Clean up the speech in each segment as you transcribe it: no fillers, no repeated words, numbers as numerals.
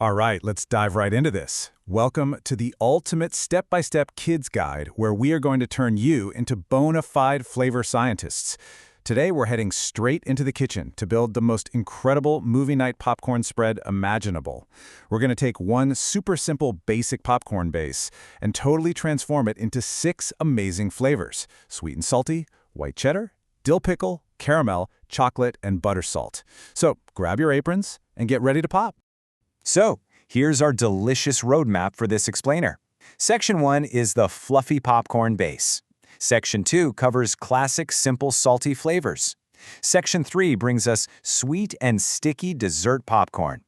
All right, let's dive right into this. Welcome to the ultimate step-by-step kids guide where we are going to turn you into bona fide flavor scientists. Today we're heading straight into the kitchen to build the most incredible movie night popcorn spread imaginable. We're going to take one super simple basic popcorn base and totally transform it into 6 amazing flavors: sweet and salty, white cheddar, dill pickle, caramel, chocolate, and butter salt. So grab your aprons and get ready to pop. So, here's our delicious roadmap for this explainer. Section 1 is the fluffy popcorn base. Section 2 covers classic simple salty flavors. Section 3 brings us sweet and sticky dessert popcorn.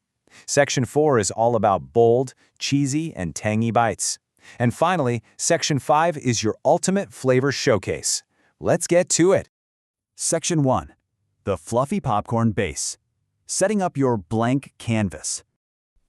Section 4 is all about bold, cheesy, and tangy bites. And finally, Section 5 is your ultimate flavor showcase. Let's get to it. Section 1. The fluffy popcorn base. Setting up your blank canvas.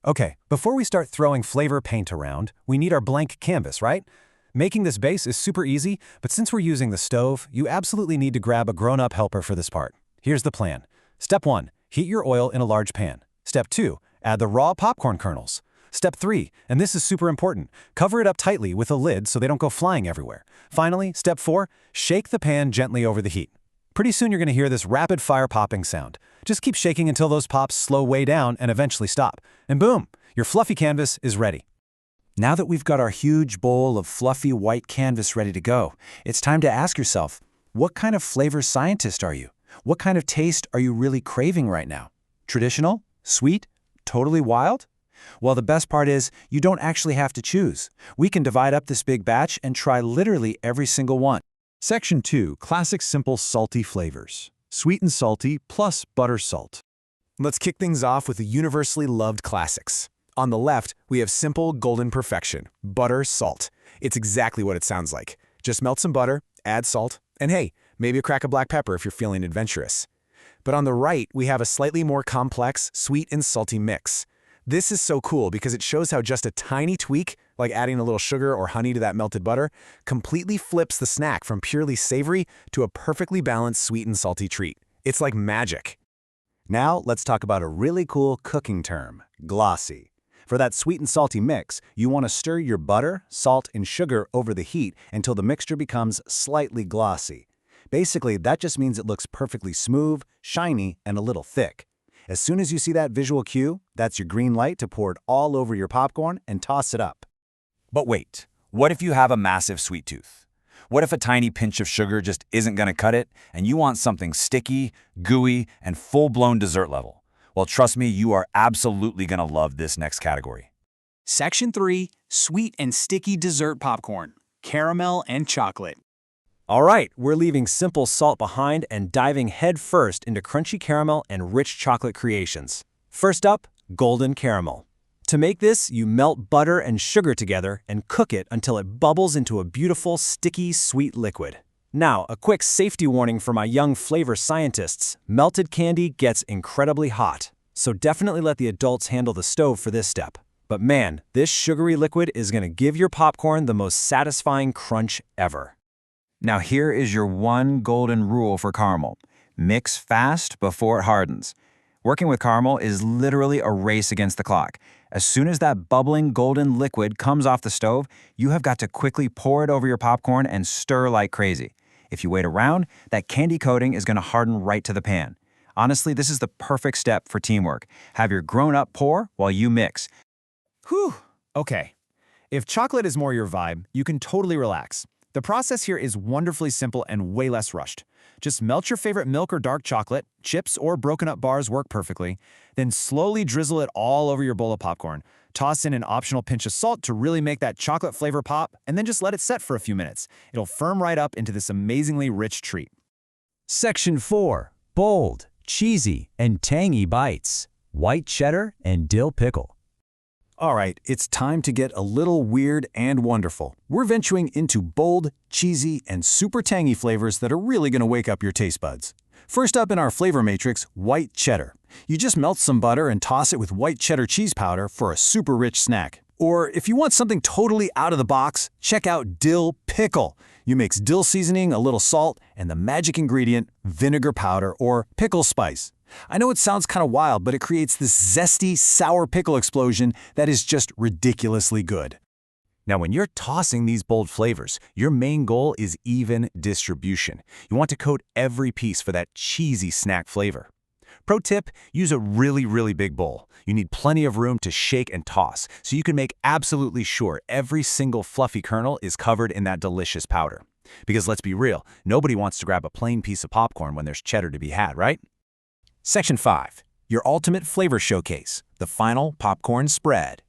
Okay, before we start throwing flavor paint around, we need our blank canvas, right? Making this base is super easy, but since we're using the stove, you absolutely need to grab a grown-up helper for this part. Here's the plan. Step 1. Heat your oil in a large pan. Step 2. Add the raw popcorn kernels. Step 3, and this is super important, cover it up tightly with a lid so they don't go flying everywhere. Finally, Step 4. Shake the pan gently over the heat. Pretty soon you're going to hear this rapid-fire popping sound. Just keep shaking until those pops slow way down and eventually stop. And boom, your fluffy canvas is ready. Now that we've got our huge bowl of fluffy white canvas ready to go, it's time to ask yourself, what kind of flavor scientist are you? What kind of taste are you really craving right now? Traditional? Sweet? Totally wild? Well, the best part is you don't actually have to choose. We can divide up this big batch and try literally every single one. Section 2. Classic simple salty flavors. Sweet and salty plus butter salt. Let's kick things off with the universally loved classics. On the left, we have simple golden perfection, butter salt. It's exactly what it sounds like. Just melt some butter, add salt, and hey, maybe a crack of black pepper if you're feeling adventurous. But on the right, we have a slightly more complex sweet and salty mix. This is so cool because it shows how just a tiny tweak, like adding a little sugar or honey to that melted butter, completely flips the snack from purely savory to a perfectly balanced sweet and salty treat. It's like magic. Now let's talk about a really cool cooking term, glossy. For that sweet and salty mix, you want to stir your butter, salt, and sugar over the heat until the mixture becomes slightly glossy. Basically, that just means it looks perfectly smooth, shiny, and a little thick. As soon as you see that visual cue, that's your green light to pour it all over your popcorn and toss it up. But wait, what if you have a massive sweet tooth? What if a tiny pinch of sugar just isn't going to cut it, and you want something sticky, gooey, and full-blown dessert level? Well, trust me, you are absolutely going to love this next category. Section 3. Sweet and sticky dessert popcorn. Caramel and chocolate. All right, we're leaving simple salt behind and diving headfirst into crunchy caramel and rich chocolate creations. First up, golden caramel. To make this, you melt butter and sugar together and cook it until it bubbles into a beautiful, sticky, sweet liquid. Now, a quick safety warning for my young flavor scientists. Melted candy gets incredibly hot, so definitely let the adults handle the stove for this step. But man, this sugary liquid is going to give your popcorn the most satisfying crunch ever. Now here is your one golden rule for caramel. Mix fast before it hardens. Working with caramel is literally a race against the clock. As soon as that bubbling golden liquid comes off the stove, you have got to quickly pour it over your popcorn and stir like crazy. If you wait around, that candy coating is going to harden right to the pan. Honestly, this is the perfect step for teamwork. Have your grown-up pour while you mix. Whew, okay. If chocolate is more your vibe, you can totally relax. The process here is wonderfully simple and way less rushed. Just melt your favorite milk or dark chocolate, chips or broken up bars work perfectly, then slowly drizzle it all over your bowl of popcorn. Toss in an optional pinch of salt to really make that chocolate flavor pop, and then just let it set for a few minutes. It'll firm right up into this amazingly rich treat. Section 4. Bold, cheesy, and tangy bites. White cheddar and dill pickle. All right, it's time to get a little weird and wonderful. We're venturing into bold, cheesy, and super tangy flavors that are really going to wake up your taste buds. First up in our flavor matrix, white cheddar. You just melt some butter and toss it with white cheddar cheese powder for a super rich snack. Or if you want something totally out of the box, check out dill pickle. You mix dill seasoning, a little salt, and the magic ingredient, vinegar powder or pickle spice. I know it sounds kind of wild, but it creates this zesty, sour pickle explosion that is just ridiculously good. Now, when you're tossing these bold flavors, your main goal is even distribution. You want to coat every piece for that cheesy snack flavor. Pro tip, use a really big bowl. You need plenty of room to shake and toss, so you can make absolutely sure every single fluffy kernel is covered in that delicious powder. Because let's be real, nobody wants to grab a plain piece of popcorn when there's cheddar to be had, right? Section 5. Your ultimate flavor showcase, the final popcorn spread.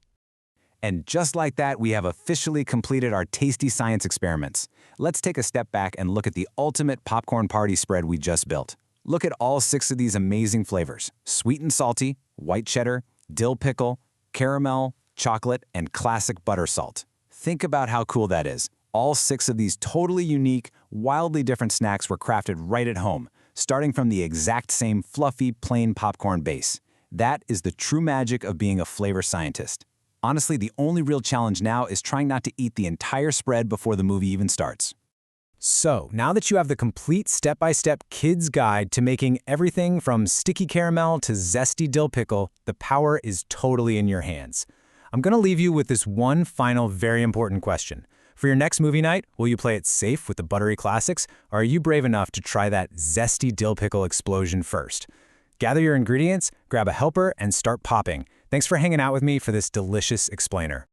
And just like that, we have officially completed our tasty science experiments. Let's take a step back and look at the ultimate popcorn party spread we just built. Look at all 6 of these amazing flavors: sweet and salty, white cheddar, dill pickle, caramel, chocolate, and classic butter salt. Think about how cool that is. All 6 of these totally unique, wildly different snacks were crafted right at home, starting from the exact same fluffy, plain popcorn base. That is the true magic of being a flavor scientist. Honestly, the only real challenge now is trying not to eat the entire spread before the movie even starts. So, now that you have the complete step-by-step kid's guide to making everything from sticky caramel to zesty dill pickle, the power is totally in your hands. I'm going to leave you with this one final very important question. For your next movie night, will you play it safe with the buttery classics, or are you brave enough to try that zesty dill pickle explosion first? Gather your ingredients, grab a helper, and start popping. Thanks for hanging out with me for this delicious explainer.